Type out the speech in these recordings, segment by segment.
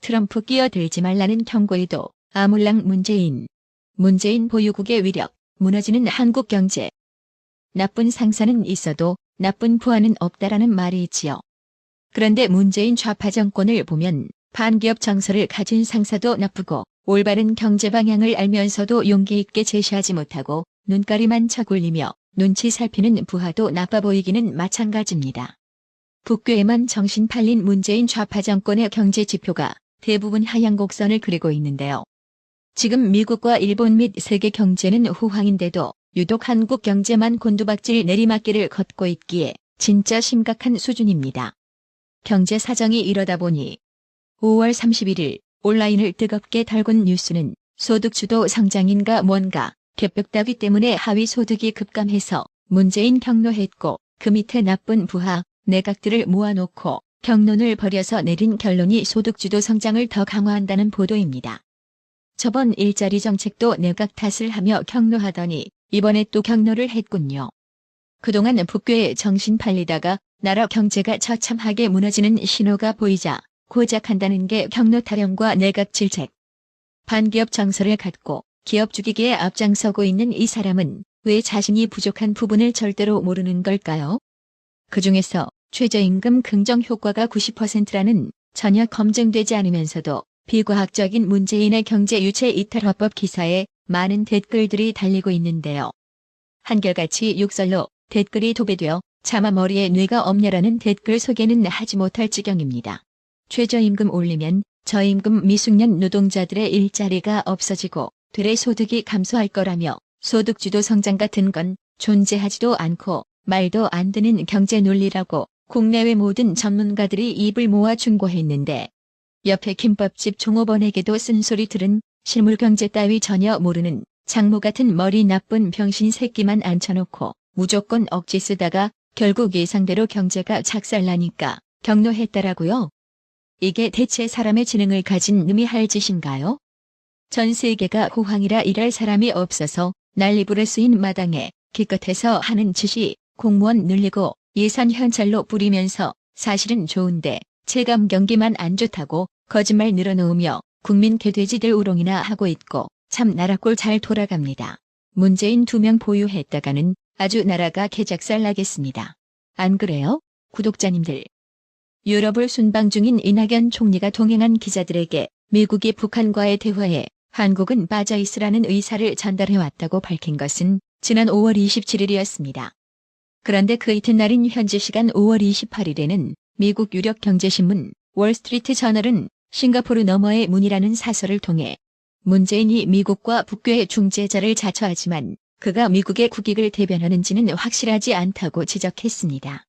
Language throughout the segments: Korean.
트럼프 끼어들지 말라는 경고에도 아몰랑 문재인 보유국의 위력, 무너지는 한국 경제. 나쁜 상사는 있어도 나쁜 부하는 없다라는 말이 있지요. 그런데 문재인 좌파 정권을 보면 반기업 정서를 가진 상사도 나쁘고 올바른 경제 방향을 알면서도 용기 있게 제시하지 못하고 눈가리만 쳐굴리며 눈치 살피는 부하도 나빠 보이기는 마찬가지입니다. 북괴에만 정신 팔린 문재인 좌파 정권의 경제 지표가 대부분 하향 곡선을 그리고 있는데요. 지금 미국과 일본 및 세계 경제는 호황인데도 유독 한국 경제만 곤두박질 내리막길을 걷고 있기에 진짜 심각한 수준입니다. 경제 사정이 이러다 보니 5월 31일 온라인을 뜨겁게 달군 뉴스는 소득주도 성장인가 뭔가 개벽 따위 때문에 하위 소득이 급감해서 문재인 경로했고 그 밑에 나쁜 부하, 내각들을 모아놓고 경론을 벌여서 내린 결론이 소득주도 성장을 더 강화한다는 보도입니다. 저번 일자리 정책도 내각 탓을 하며 경로하더니 이번에 또 경로를 했군요. 그동안 북괴에 정신 팔리다가 나라 경제가 처참하게 무너지는 신호가 보이자 고작 한다는 게 경로 타령과 내각 질책. 반기업 정서를 갖고 기업 죽이기에 앞장서고 있는 이 사람은 왜 자신이 부족한 부분을 절대로 모르는 걸까요? 그중에서 최저임금 긍정 효과가 90%라는 전혀 검증되지 않으면서도 비과학적인 문재인의 경제 유체 이탈 화법 기사에 많은 댓글들이 달리고 있는데요. 한결같이 욕설로 댓글이 도배되어 차마 머리에 뇌가 없냐라는 댓글 소개는 하지 못할 지경입니다. 최저임금 올리면 저임금 미숙련 노동자들의 일자리가 없어지고 들의 소득이 감소할 거라며 소득주도 성장 같은 건 존재하지도 않고 말도 안 되는 경제 논리라고 국내외 모든 전문가들이 입을 모아 충고했는데 옆에 김밥집 종업원에게도 쓴소리 들은 실물 경제 따위 전혀 모르는 장모 같은 머리 나쁜 병신 새끼만 앉혀놓고 무조건 억지 쓰다가 결국 예상대로 경제가 작살나니까 경로했다라고요? 이게 대체 사람의 지능을 가진 놈이 할 짓인가요? 전 세계가 호황이라 일할 사람이 없어서 난리부를 쓰인 마당에 기껏해서 하는 짓이 공무원 늘리고 예산 현찰로 뿌리면서 사실은 좋은데 체감 경기만 안 좋다고 거짓말 늘어놓으며 국민 개돼지들 우롱이나 하고 있고 참 나라 꼴 잘 돌아갑니다. 문재인 2명 보유했다가는 아주 나라가 개작살 나겠습니다. 안 그래요? 구독자님들. 유럽을 순방 중인 이낙연 총리가 동행한 기자들에게 미국이 북한과의 대화에 한국은 빠져있으라는 의사를 전달해왔다고 밝힌 것은 지난 5월 27일이었습니다. 그런데 그 이튿날인 현지 시간 5월 28일에는 미국 유력 경제신문 월스트리트 저널은 싱가포르 너머의 문이라는 사설을 통해 문재인이 미국과 북괴의 중재자를 자처하지만 그가 미국의 국익을 대변하는지는 확실하지 않다고 지적했습니다.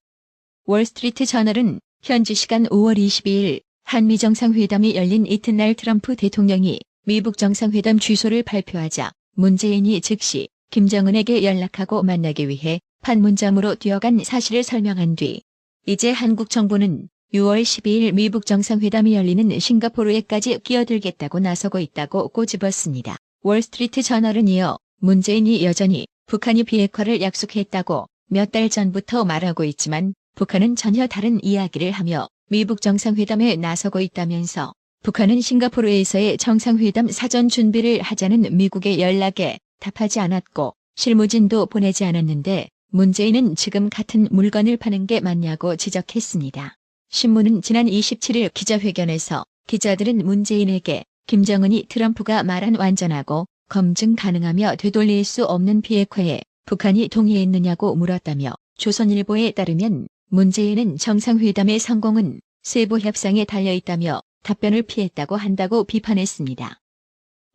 월스트리트 저널은 현지 시간 5월 22일 한미 정상회담이 열린 이튿날 트럼프 대통령이 미북 정상회담 주소를 발표하자 문재인이 즉시 김정은에게 연락하고 만나기 위해 판문점으로 뛰어간 사실을 설명한 뒤 이제 한국 정부는 6월 12일 미북 정상회담이 열리는 싱가포르에까지 끼어들겠다고 나서고 있다고 꼬집었습니다. 월스트리트 저널은 이어 문재인이 여전히 북한이 비핵화를 약속했다고 몇 달 전부터 말하고 있지만 북한은 전혀 다른 이야기를 하며 미북 정상회담에 나서고 있다면서 북한은 싱가포르에서의 정상회담 사전 준비를 하자는 미국의 연락에 답하지 않았고 실무진도 보내지 않았는데 문재인은 지금 같은 물건을 파는 게 맞냐고 지적했습니다. 신문은 지난 27일 기자회견에서 기자들은 문재인에게 김정은이 트럼프가 말한 완전하고 검증 가능하며 되돌릴 수 없는 비핵화에 북한이 동의했느냐고 물었다며 조선일보에 따르면 문재인은 정상회담의 성공은 세부 협상에 달려있다며 답변을 피했다고 한다고 비판했습니다.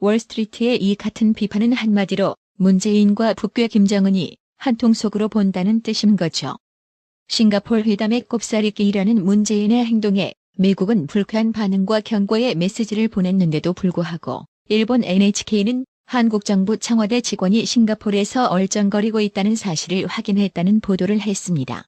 월스트리트의 이 같은 비판은 한마디로 문재인과 북괴 김정은이 한통 속으로 본다는 뜻인 거죠. 싱가포르 회담의 꼽사리끼이라는 문재인의 행동에 미국은 불쾌한 반응과 경고의 메시지를 보냈는데도 불구하고 일본 NHK는 한국 정부 청와대 직원이 싱가포르에서 얼쩡거리고 있다는 사실을 확인했다는 보도를 했습니다.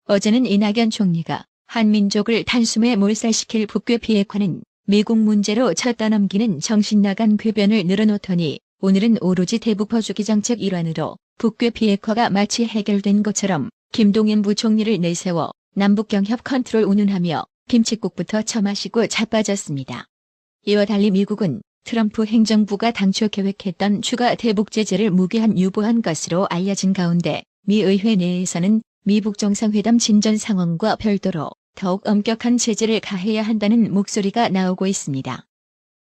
어제는 이낙연 총리가 한민족을 단숨에 몰살시킬 북괴 비핵화는 미국 문제로 쳐떠넘기는 정신나간 궤변을 늘어놓더니 오늘은 오로지 대북 퍼주기 정책 일환으로 북괴 비핵화가 마치 해결된 것처럼 김동연 부총리를 내세워 남북경협 컨트롤 운운하며 김칫국부터 처마시고 자빠졌습니다. 이와 달리 미국은 트럼프 행정부가 당초 계획했던 추가 대북 제재를 무기한 유보한 것으로 알려진 가운데 미 의회 내에서는 미북 정상회담 진전 상황과 별도로 더욱 엄격한 제재를 가해야 한다는 목소리가 나오고 있습니다.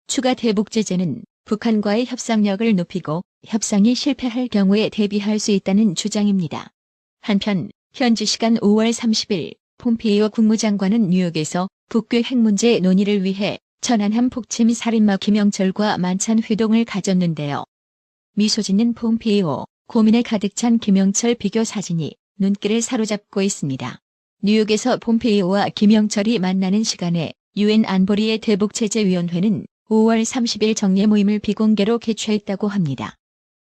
추가 대북 제재는 북한과의 협상력을 높이고 협상이 실패할 경우에 대비할 수 있다는 주장입니다. 한편 현지 시간 5월 30일 폼페이오 국무장관은 뉴욕에서 북괴 핵 문제 논의를 위해 천안함 폭침 살인마 김영철과 만찬 회동을 가졌는데요. 미소 짓는 폼페이오, 고민에 가득 찬 김영철 비교 사진이 눈길을 사로잡고 있습니다. 뉴욕에서 폼페이오와 김영철이 만나는 시간에 유엔 안보리의 대북제재위원회는 5월 30일 정례 모임을 비공개로 개최했다고 합니다.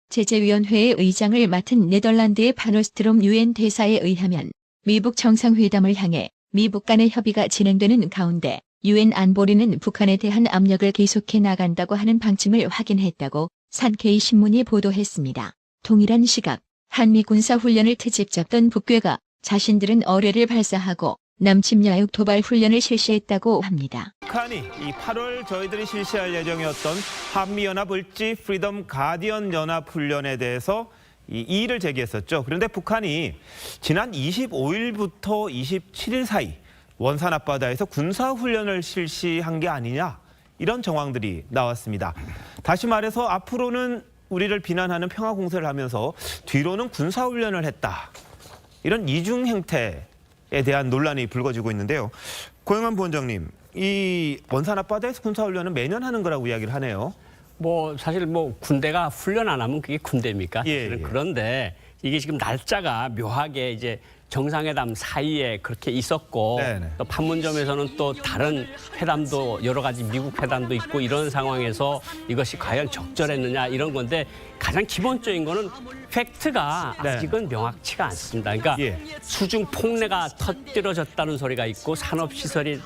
제재위원회의 의장을 맡은 네덜란드의 파노스트롬 유엔 대사에 의하면 미북 정상회담을 향해 미북 간의 협의가 진행되는 가운데 유엔 안보리는 북한에 대한 압력을 계속해 나간다고 하는 방침을 확인했다고 산케이 신문이 보도했습니다. 동일한 시각 한미 군사훈련을 트집 잡던 북괴가 자신들은 어뢰를 발사하고 남침 야육 도발 훈련을 실시했다고 합니다. 북한이 이 8월 저희들이 실시할 예정이었던 한미연합 을지 프리덤 가디언 연합훈련에 대해서 이의를 제기했었죠. 그런데 북한이 지난 25일부터 27일 사이 원산 앞바다에서 군사훈련을 실시한 게 아니냐, 이런 정황들이 나왔습니다. 다시 말해서 앞으로는 우리를 비난하는 평화공세를 하면서 뒤로는 군사훈련을 했다, 이런 이중 행태에 대한 논란이 불거지고 있는데요. 고영한 부원장님, 이 원산 앞바다에서 군사훈련은 매년 하는 거라고 이야기를 하네요. 사실 군대가 훈련 안 하면 그게 군대입니까? 예. 그런데 이게 지금 날짜가 묘하게 이제 정상회담 사이에 그렇게 있었고, 네네. 또 판문점에서는 또 다른 회담도 여러 가지 미국 회담도 있고 이런 상황에서 이것이 과연 적절했느냐 이런 건데, 가장 기본적인 거는 팩트가 네. 아직은 명확치가 않습니다. 그러니까 수중 폭내가 터뜨려졌다는 소리가 있고 산업시설이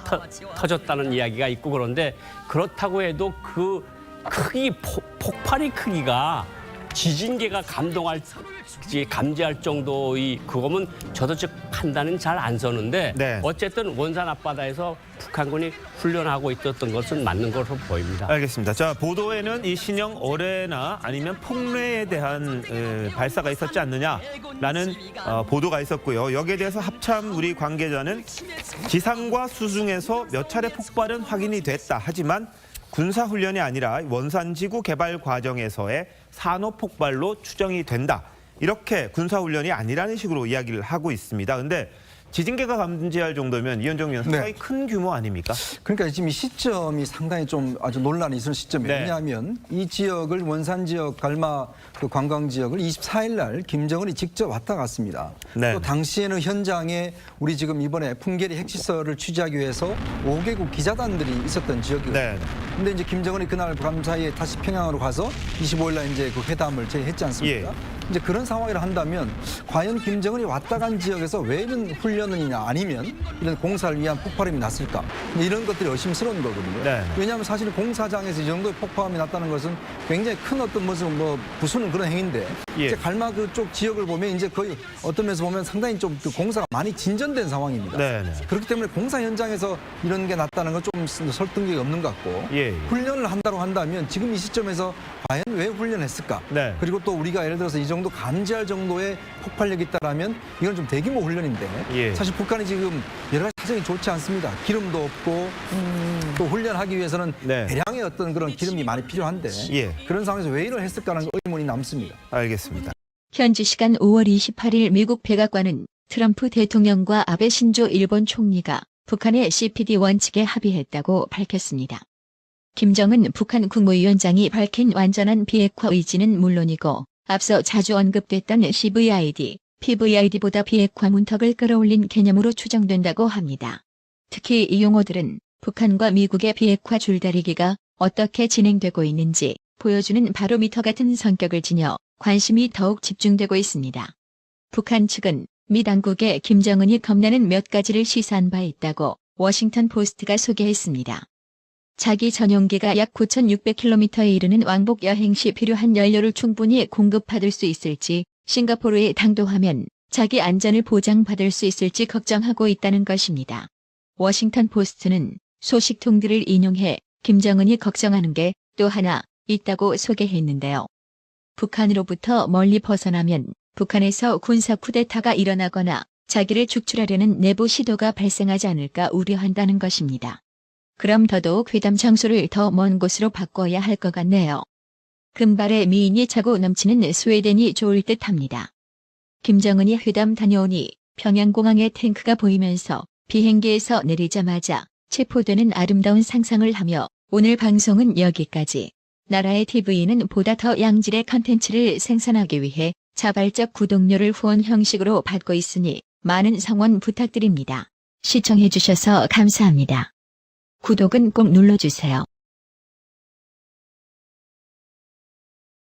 터졌다는 이야기가 있고, 그런데 그렇다고 해도 그 크기, 폭발의 크기가 지진계가 감지할 정도의 그거면 저도 즉 판단은 잘 안 서는데, 네. 어쨌든 원산 앞바다에서 북한군이 훈련하고 있었던 것은 맞는 것으로 보입니다. 알겠습니다. 자, 보도에는 이 신형 어뢰나 아니면 폭뢰에 대한 발사가 있었지 않느냐라는 보도가 있었고요. 여기에 대해서 합참 우리 관계자는 지상과 수중에서 몇 차례 폭발은 확인이 됐다. 하지만 군사훈련이 아니라 원산지구 개발 과정에서의 산업폭발로 추정이 된다. 이렇게 군사훈련이 아니라는 식으로 이야기를 하고 있습니다. 그런데 지진계가 감지할 정도면 이현정 위원 상당히 큰 규모 아닙니까? 그러니까 지금 이 시점이 상당히 좀 아주 논란이 있는 시점이에요. 네. 왜냐하면 이 지역을 원산 지역 갈마 그 관광 지역을 24일 날 김정은이 직접 왔다 갔습니다. 네. 또 당시에는 현장에 우리 지금 이번에 풍계리 핵시설을 취재하기 위해서 5개국 기자단들이 있었던 지역이거든요. 네. 근데 이제 김정은이 그날 밤사이에 다시 평양으로 가서 25일 날 이제 그 회담을 제의했지 않습니까? 이제 그런 상황이라 한다면 과연 김정은이 왔다 간 지역에서 왜 이런 훈련이냐, 아니면 이런 공사를 위한 폭발음이 났을까? 이런 것들이 의심스러운 거거든요. 네. 왜냐하면 사실 공사장에서 이 정도의 폭발음이 났다는 것은 굉장히 큰 어떤 무슨 부수는 그런 행위인데, 이제 갈마 그쪽 지역을 보면 이제 거의 어떤 면에서 보면 상당히 좀 그 공사가 많이 진전된 상황입니다. 네. 그렇기 때문에 공사 현장에서 이런 게 났다는 건 좀 설득력이 없는 것 같고, 훈련을 한다고 한다면 지금 이 시점에서 과연 왜 훈련했을까? 네. 그리고 또 우리가 예를 들어서 이 정도 감지할 정도의 폭발력이 있다라면 이건 좀 대규모 훈련인데, 사실 북한이 지금 여러 가지 사정이 좋지 않습니다. 기름도 없고 또 훈련하기 위해서는 대량의 어떤 그런 기름이 많이 필요한데 그런 상황에서 왜 이걸 했을까라는 의문이 남습니다. 알겠습니다. 현지 시간 5월 28일 미국 백악관은 트럼프 대통령과 아베 신조 일본 총리가 북한의 CPD 원칙에 합의했다고 밝혔습니다. 김정은 북한 국무위원장이 밝힌 완전한 비핵화 의지는 물론이고 앞서 자주 언급됐던 CVID, PVID보다 비핵화 문턱을 끌어올린 개념으로 추정된다고 합니다. 특히 이 용어들은 북한과 미국의 비핵화 줄다리기가 어떻게 진행되고 있는지 보여주는 바로미터 같은 성격을 지녀 관심이 더욱 집중되고 있습니다. 북한 측은 미 당국에 김정은이 겁내는 몇 가지를 시사한 바 있다고 워싱턴 포스트가 소개했습니다. 자기 전용기가 약 9,600km에 이르는 왕복 여행 시 필요한 연료를 충분히 공급받을 수 있을지, 싱가포르에 당도하면 자기 안전을 보장받을 수 있을지 걱정하고 있다는 것입니다. 워싱턴 포스트는 소식통들을 인용해 김정은이 걱정하는 게 또 하나 있다고 소개했는데요. 북한으로부터 멀리 벗어나면 북한에서 군사 쿠데타가 일어나거나 자기를 축출하려는 내부 시도가 발생하지 않을까 우려한다는 것입니다. 그럼 더더욱 회담 장소를 더 먼 곳으로 바꿔야 할 것 같네요. 금발의 미인이 차고 넘치는 스웨덴이 좋을 듯합니다. 김정은이 회담 다녀오니 평양공항에 탱크가 보이면서 비행기에서 내리자마자 체포되는 아름다운 상상을 하며 오늘 방송은 여기까지. 나라의 TV는 보다 더 양질의 컨텐츠를 생산하기 위해 자발적 구독료를 후원 형식으로 받고 있으니 많은 성원 부탁드립니다. 시청해주셔서 감사합니다. 구독은 꼭 눌러주세요.